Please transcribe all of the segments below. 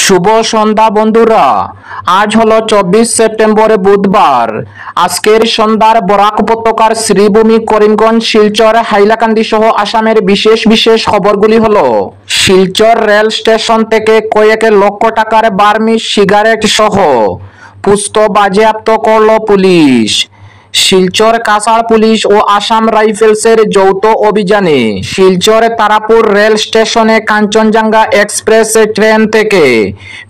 শুভ সন্ধ্যা বন্ধুরা। আজ হলো 24 সেপ্টেম্বর বুধবার। আজকের সন্ধ্যার বরাক উপত্যকার শ্রীভূমি, করিমগঞ্জ, শিলচর, হাইলাকান্দি সহ আসামের বিশেষ বিশেষ খবরগুলি হলো: শিলচর রেল স্টেশন থেকে কয়েক লক্ষ টাকার বার্মিজ সিগারেট সহ পুস্ত বাজেয়াপ্ত করল পুলিশ। শিলচর কাছাড় পুলিশ ও আসাম রাইফেলসের যৌথ অভিযানে শিলচর তারাপুর রেল স্টেশনে কাঞ্চনজঙ্ঘা এক্সপ্রেস ট্রেন থেকে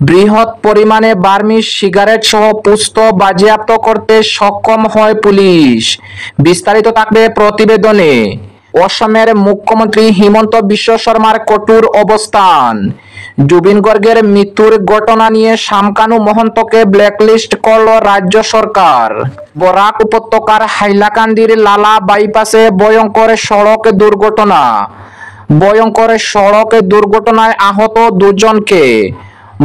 বৃহৎ পরিমাণে বার্মিজ সিগারেট সহ পুস্ত বাজেয়াপ্ত করতে সক্ষম হয় পুলিশ। বিস্তারিত থাকবে প্রতিবেদনে। অসমের মুখ্যমন্ত্রী হিমন্ত বিশ্ব শর্মার কঠোর অবস্থান। জুবিন গর্গের মৃত্যুর ঘটনা নিয়ে শামকানু মহন্তকে ব্ল্যাকলিস্ট করল রাজ্য সরকার। বরাক উপত্যকার হাইলাকান্দির লালা বাইপাসে ভয়ঙ্কর সড়ক দুর্ঘটনায় আহত দুজনকে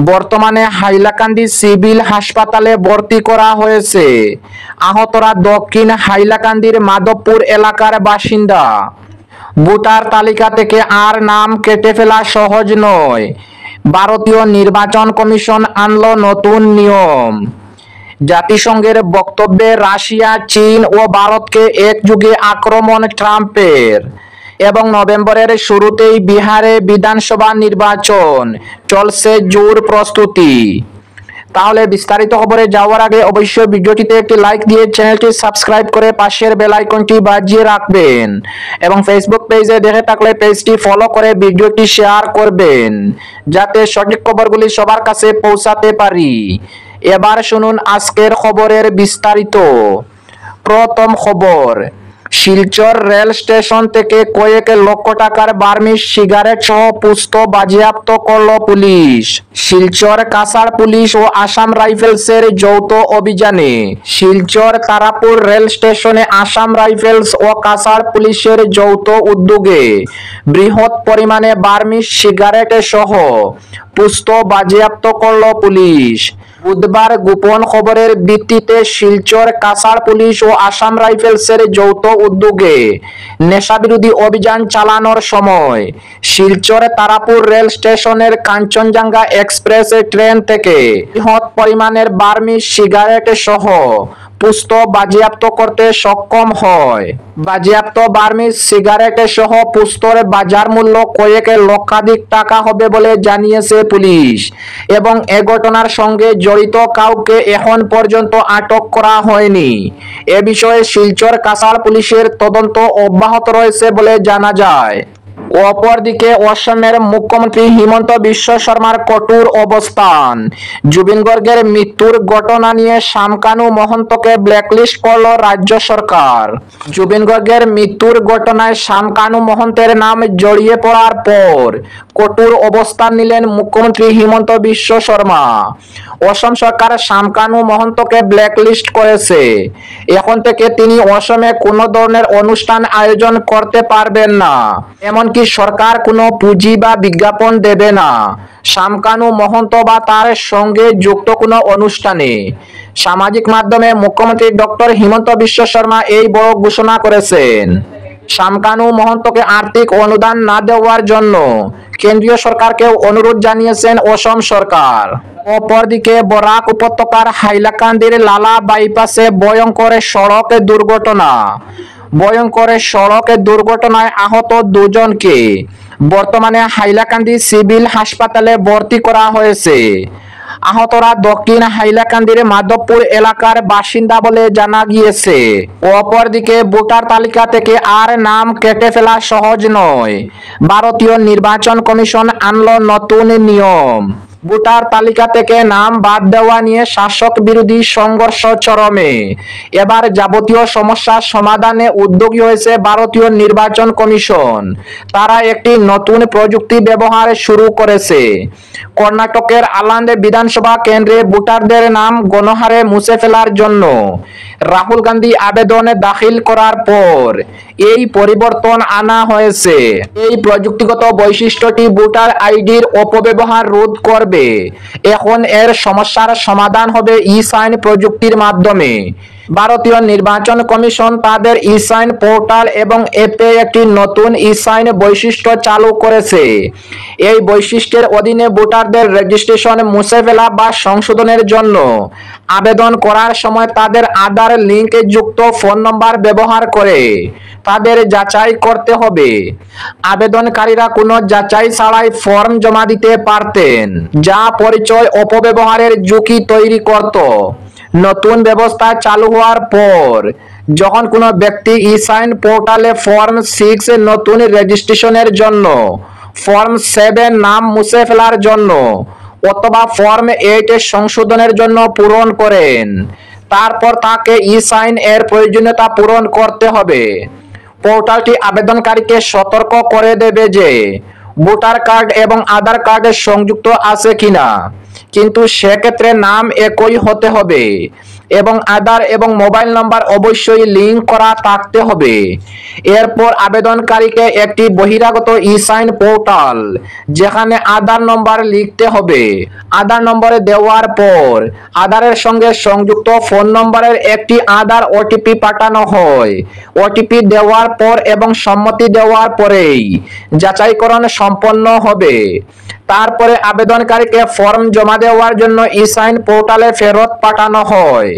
বর্তমানে হাইলাকান্দি সিভিল হাসপাতালে ভর্তি করা হয়েছে। আহতরা দক্ষিণ হাইলাকান্দির মাধবপুর এলাকার বাসিন্দা। ভোটার তালিকা থেকে আর নাম কেটে ফেলা সহজ নয়। ভারতীয় নির্বাচন কমিশন আনল নতুন নিয়ম। জাতিসংঘের বক্তব্যে রাশিয়া, চীন ও ভারতকে একযোগে আক্রমণ ট্রাম্পের। এবং নভেম্বরের শুরুতেই বিহারে বিধানসভা নির্বাচন, চলছে জোর প্রস্তুতি। তাহলে বিস্তারিত খবরে যাওয়ার আগে অবশ্যই ভিডিওটিতে একটি লাইক দিয়ে চ্যানেলটি সাবস্ক্রাইব করে পাশের বেল আইকনটি বাজিয়ে রাখবেন এবং ফেসবুক পেজে দেখে থাকলে পেজটি ফলো করে ভিডিওটি শেয়ার করবেন, যাতে সঠিক খবরগুলি সবার কাছে পৌঁছাতে পারি। এবার শুনুন আজকের খবরের বিস্তারিত। প্রথম খবর, শিলচর রেল স্টেশন থেকে কয়েক লক্ষ টাকার বার্মিজ সিগারেট সহ পুস্ত বাজেয়াপ্ত করল পুলিশ। শিলচর কাছাড় পুলিশ ও আসাম রাইফেলসের যৌথ অভিযানে শিলচর তারাপুর রেল স্টেশনে আসাম রাইফেলস ও কাছাড় পুলিশের যৌথ উদ্যোগে বৃহৎ পরিমাণে বার্মিজ সিগারেট সহ পুস্ত বাজেয়াপ্ত করল পুলিশ। বুধবার গোপন খবরের ভিত্তিতে শিলচর কাছাড় পুলিশ ও আসাম রাইফেলসের যৌথ উদ্যোগে নেশাবিরোধী অভিযান চালানোর সময় শিলচর তারাপুর রেল স্টেশনের কাঞ্চনজঙ্ঘা এক্সপ্রেস ট্রেন থেকে বৃহৎ পরিমাণের বার্মিজ সিগারেট সহ পুস্ত বাজেয়াপ্ত করতে সক্ষম হয়। বাজেয়াপ্ত বার্মিজ সিগারেট সহ পুস্তর বাজার মূল্য কয়েক লক্ষাধিক টাকা হবে বলে জানিয়েছে পুলিশ এবং এ ঘটনার সঙ্গে জড়িত কাউকে এখন পর্যন্ত আটক করা হয়নি। এ বিষয়ে শিলচর কাছাড় পুলিশের তদন্ত অব্যাহত রয়েছে বলে জানা যায়। অপরদিকে অসমের মুখ্যমন্ত্রী হিমন্ত বিশ্ব শর্মার কঠোর অবস্থান। জুবিন গর্গের মৃত্যুর ঘটনা নিয়ে শামকানু মহন্তকে ব্ল্যাকলিস্ট করল রাজ্য সরকার। জুবিন গর্গের মৃত্যুর ঘটনায় শামকানু মহন্তের নাম জড়িয়ে পড়ার পর কঠোর অবস্থান নিলেন মুখ্যমন্ত্রী হিমন্ত বিশ্ব শর্মা। অসম সরকার শামকানু মহন্তকে ব্ল্যাকলিস্ট করেছে। এখন থেকে তিনি অসমে কোনো ধরনের অনুষ্ঠান আয়োজন করতে পারবেন না, এমনকি সরকার কোনো পুঁজি বা বিজ্ঞাপন দেবে না শামকানু মহন্ত বা তার সঙ্গে যুক্ত কোনো অনুষ্ঠানে। সামাজিক মাধ্যমে মুখ্যমন্ত্রী ডক্টর হিমন্ত বিশ্ব শর্মা এই বড় ঘোষণা করেছেন। শামকানু মহন্তকে আর্থিক অনুদান না দেওয়ার জন্য কেন্দ্রীয় সরকারকে অনুরোধ জানিয়েছেন অসম সরকার। অপরদিকে বরাক উপত্যকার হাইলাকান্দির লালা বাইপাসে ভয়ঙ্কর সড়ক দুর্ঘটনায় আহত দুজনকে বর্তমানে হাইলাকান্দি সিভিল হাসপাতালে ভর্তি করা হয়েছে। আহতরা দক্ষিণ হাইলাকান্দির মাধবপুর এলাকার বাসিন্দা বলে জানা গিয়েছে। অপরদিকে ভোটার তালিকা থেকে আর নাম কেটে ফেলা সহজ নয়। ভারতীয় নির্বাচন কমিশন আনল নতুন নিয়ম। ভোটার তালিকা থেকে নাম বাদ দেওয়া নিয়ে শাসক বিরোধী সংঘর্ষ চরমে। এবার যাবতীয় সমস্যার সমাধানে উদ্যোগী হয়েছে ভারতীয় নির্বাচন কমিশন। তারা একটি নতুন প্রযুক্তি ব্যবহার শুরু করেছে। কর্ণাটকের আলান্দ বিধানসভা কেন্দ্রে ভোটারদের নাম গণহারে মুছে ফেলার জন্য রাহুল গান্ধী আবেদন দাখিল করার পর এই পরিবর্তন আনা হয়েছে। এই প্রযুক্তিগত বৈশিষ্ট্যটি ভোটার আইডির অপব্যবহার রোধ করবে। এখন এর সমস্যার সমাধান হবে ই সাইন প্রযুক্তির মাধ্যমে। ভারতীয় নির্বাচন কমিশন তাদের ই-সাইন পোর্টাল এবং অ্যাপে একটি নতুন ই-সাইন বৈশিষ্ট্য চালু করেছে। এই বৈশিষ্ট্যের অধীনে ভোটারদের রেজিস্ট্রেশন মুছে ফেলা বা সংশোধনের জন্য আবেদন করার সময় তাদের আধার লিঙ্ক যুক্ত ফোন নম্বর ব্যবহার করে তাদের যাচাই করতে হবে। আবেদনকারীরা কোনো যাচাই ছাড়াই ফর্ম জমা দিতে পারতেন, যা পরিচয় অপব্যবহারের ঝুঁকি তৈরি করত। নতুন ব্যবস্থা চালু হওয়ার পর যখন কোনো ব্যক্তি ই-সাইন পোর্টালে ফর্ম 6 নতুন রেজিস্ট্রেশনের জন্য, ফর্ম 7 নাম মুছে ফেলার জন্য অথবা ফর্ম 8 সংশোধনের জন্য পূরণ করেন, তারপর তাকে ই-সাইন এর প্রয়োজনীয়তা পূরণ করতে হবে। পোর্টালটি আবেদনকারীকে সতর্ক করে দেবে যে ভোটার কার্ড এবং আধার কার্ড সংযুক্ত আছে কিনা, কিন্তু সেক্ষেত্রে নাম একই হতে হবে এবং আধার এবং মোবাইল নম্বর অবশ্যই লিঙ্ক করা থাকতে হবে। এরপর আবেদনকারীকে একটি বহিরাগত ই-সাইন পোর্টাল যেখানে আধার নম্বর লিখতে হবে। আধার নম্বর দেওয়ার পর আধারের সঙ্গে সংযুক্ত ফোন নম্বরের একটি আধার ওটিপি পাঠানো হয়। ওটিপি দেওয়ার পর এবং সম্মতি দেওয়ার পরেই যাচাইকরণ সম্পন্ন হবে। তারপরে আবেদনকারীকে ফর্ম জমা দেওয়ার জন্য ই-সাইন পোর্টালে ফেরত পাঠানো হয়।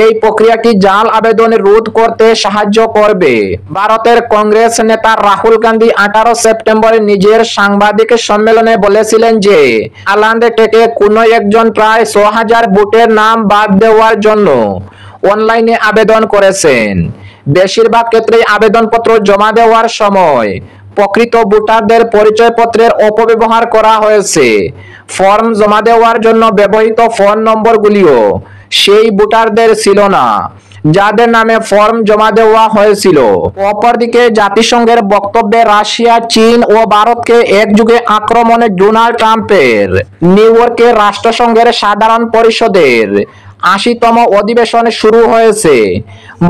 এই প্রক্রিয়াটি জাল আবেদন রোধ করতে সাহায্য করবে। ভারতের কংগ্রেস নেতা রাহুল গান্ধী 18 সেপ্টেম্বর নিজের সাংবাদিক সম্মেলনে বলেছিলেন যে আলান্দ থেকে কোনো একজন প্রায় 6,000 ভোটের নাম বাদ দেওয়ার জন্য অনলাইনে আবেদন করেছেন। বেশিরভাগ ক্ষেত্রেই আবেদনপত্র জমা দেওয়ার সময় প্রকৃত ভোটারদের পরিচয়পত্রের অপব্যবহার করা হয়েছে। ফর্ম জমা দেওয়ার জন্য ব্যবহৃত ফোন নম্বরগুলিও সেই ভোটারদের ছিল না যাদের নামে ফর্ম জমা দেওয়া হয়েছিল। অপরদিকে জাতিসংঘের বক্তব্যে রাশিয়া, চীন ও ভারতকে একযোগে আক্রমণে ডোনাল্ড ট্রাম্পের নিউ ইয়র্কে রাষ্ট্রসংঘের সাধারণ পরিষদের 80তম অধিবেশন শুরু হয়েছে।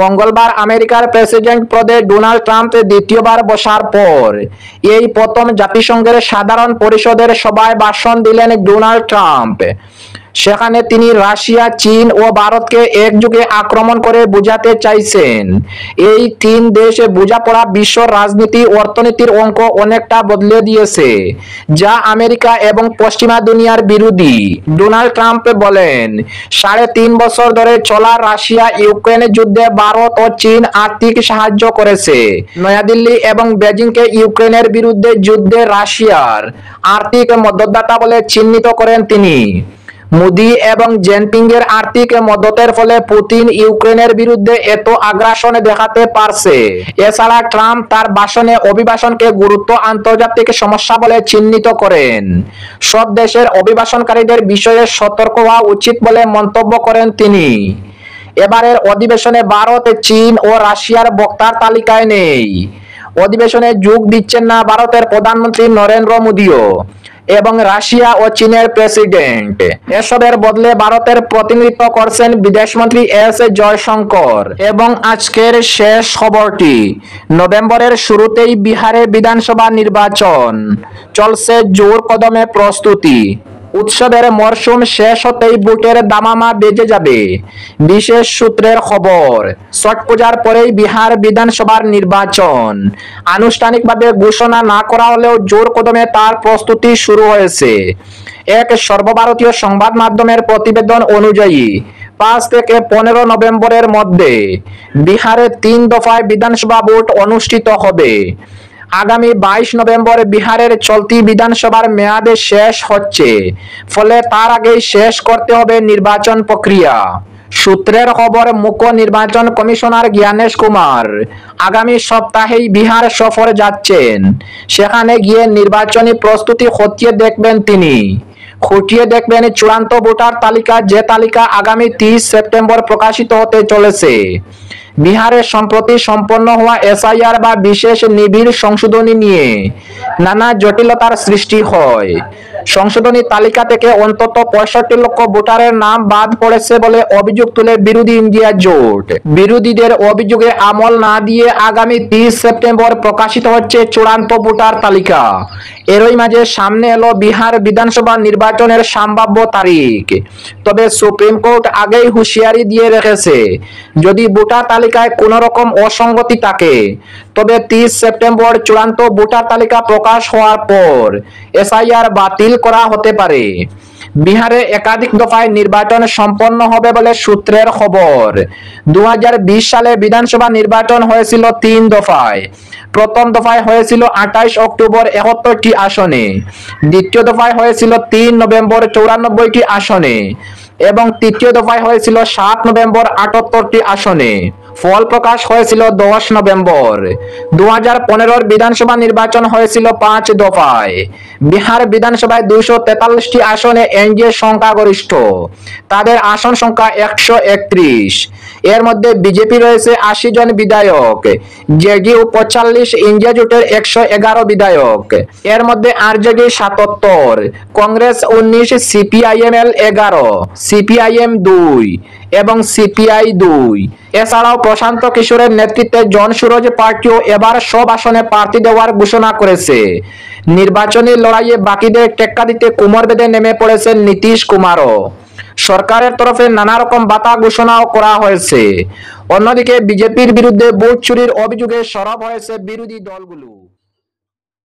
মঙ্গলবার আমেরিকার প্রেসিডেন্ট পদে ডোনাল্ড ট্রাম্প দ্বিতীয়বার বসার পর এই প্রথম জাতিসংঘের সাধারণ পরিষদের সভায় ভাষণ দিলেন ডোনাল্ড ট্রাম্প। সেখানে তিনি রাশিয়া, চীন ও ভারতকে একযোগে আক্রমণ করে বোঝাতে চাইছেন এই তিন দেশ বোঝাপড়া বিশ্ব রাজনীতি অর্থনীতির অঙ্ক অনেকটা বদলে দিয়েছে, যা আমেরিকা এবং পশ্চিমা দুনিয়ার বিরোধী। ডোনাল্ড ট্রাম্প বলেন, 3.5 বছর ধরে চলা রাশিয়া ইউক্রেন যুদ্ধে ভারত ও চীন আর্থিক সাহায্য করেছে। নয়াদিল্লি এবং বেজিংকে ইউক্রেনের বিরুদ্ধে যুদ্ধে রাশিয়ার আর্থিক মদতদাতা বলে চিহ্নিত করেন তিনি। মোদি এবং জিনপিং এর আর্থিক মদতের ফলে পুতিন ইউক্রেনের বিরুদ্ধে এত আগ্রাসন দেখাতে পারছে। এছাড়া ট্রাম্প তার ভাষণে অভিবাসনকে গুরুত্ব আন্তর্জাতিক সমস্যা বলে চিহ্নিত করেন। সব দেশের অভিবাসনকারীদের বিষয়ে সতর্ক হওয়া উচিত বলে মন্তব্য করেন তিনি। এবারের অধিবেশনে ভারত, চীন ও রাশিয়ার বক্তার তালিকায় নেই। অধিবেশনে যোগ দিচ্ছেন না ভারতের প্রধানমন্ত্রী নরেন্দ্র মোদিও এবং রাশিয়া ও চীনের প্রেসিডেন্ট। এসবের বদলে ভারতের প্রতিনিধিত্ব করছেন বিদেশমন্ত্রী এস জয়শঙ্কর। এবং আজকের শেষ খবরটি, নভেম্বরের শুরুতেই বিহারে বিধানসভা নির্বাচন, চলছে জোর কদমে প্রস্তুতি। উৎসবের মরশুম শেষ হতেই ভোটের দামামা বেজে যাবে। বিশেষ সূত্রের খবর, ছট পূজার পরেই বিহার বিধানসভার নির্বাচন। আনুষ্ঠানিকভাবে ঘোষণা না করা হলেও জোর কদমে তার প্রস্তুতি শুরু হয়েছে। এক সর্বভারতীয় সংবাদ মাধ্যমের প্রতিবেদন অনুযায়ী 5 থেকে 15 নভেম্বরের মধ্যে বিহারে 3 দফায় বিধানসভা ভোট অনুষ্ঠিত হবে। আগামী 22 নভেম্বর বিহারের চলতি বিধানসভার মেয়াদে শেষ হচ্ছে, ফলে তার আগেই শেষ করতে হবে নির্বাচন প্রক্রিয়া। সূত্রের খবর, মুখ্য নির্বাচন কমিশনার জ্ঞানেশ কুমার আগামী সপ্তাহেই বিহার সফর যাচ্ছেন। সেখানে গিয়ে নির্বাচনী প্রস্তুতি খতিয়ে দেখবেন তিনি। খুঁটিয়ে দেখবেন চূড়ান্ত ভোটার তালিকা, যে তালিকা আগামী 30 সেপ্টেম্বর প্রকাশিত হতে চলেছে। বিহারে সম্প্রতি সম্পন্ন হওয়া এসআইআর বা বিশেষ নিবিড় সংশোধনী নিয়ে নানা জটিলতার সৃষ্টি হয়। সংশোধনী তালিকা থেকে অন্তত 65 লক্ষ ভোটারের নাম বাদ পড়েছে বলে অভিযোগ তুলে বিরোধী ইন্ডিয়া জোট। বিরোধীদের অভিযোগে আমল না দিয়ে আগামী 30 সেপ্টেম্বর প্রকাশিত হচ্ছে চূড়ান্ত ভোটার তালিকা। এরই মাঝে সামনে এলো বিহার বিধানসভা নির্বাচনের সম্ভাব্য তারিখ। তবে সুপ্রিম কোর্ট আগেই হুঁশিয়ারি দিয়ে রেখেছে, যদি ভোটার তালিকায় কোনো রকম অসঙ্গতি থাকে তবে 30 সেপ্টেম্বর চূড়ান্ত ভোটার তালিকা প্রকাশ হওয়ার পর এসআইআর বাতিল করা হতে পারে। বিহারে একাধিক দফায় নির্বাচন সম্পন্ন হবে বলে সূত্রের খবর। 2020 সালে বিধানসভা নির্বাচন হয়েছিল 3 দফায়। প্রথম দফায় হয়েছিল 28 অক্টোবর 71টি আসনে, দ্বিতীয় দফায় হয়েছিল 3 নভেম্বর 94টি আসনে এবং তৃতীয় দফায় হয়েছিল 7 নভেম্বর 78টি আসনে। ফল প্রকাশ হয়েছিল 10 নভেম্বর। 2015 বিধানসভা নির্বাচন হয়েছিল 5 দফায়। বিহার বিধানসভায় 243টি আসনে এনডিএ সংখ্যাগরিষ্ঠ, তাদের আসন সংখ্যা 131। এর মধ্যে বিজেপি রয়েছে 80 জন বিধায়ক, জেডিইউ 45, ইন্ডিয়া জোটের 111 বিধায়ক। এর মধ্যে আরজেডি 77, কংগ্রেস 19, সিপিআইএমএল 11, সিপিআইএম 2 এবং সিপিআই 2। এছাড়াও প্রশান্ত কিশোরের নেতৃত্বে জনসুরজ পার্টিও এবার সব আসনে প্রার্থী দেওয়ার ঘোষণা করেছে। নির্বাচনী লড়াইয়ে বাকিদের টেক্কা দিতে কোমর বেঁধে নেমে পড়েছেন নীতিশ কুমারও। সরকারের তরফে নানা রকম বাতা ঘোষণাও করা হয়েছে। অন্যদিকে বিজেপির বিরুদ্ধে ভোট চুরির অভিযোগে সরব হয়েছে বিরোধী দলগুলো।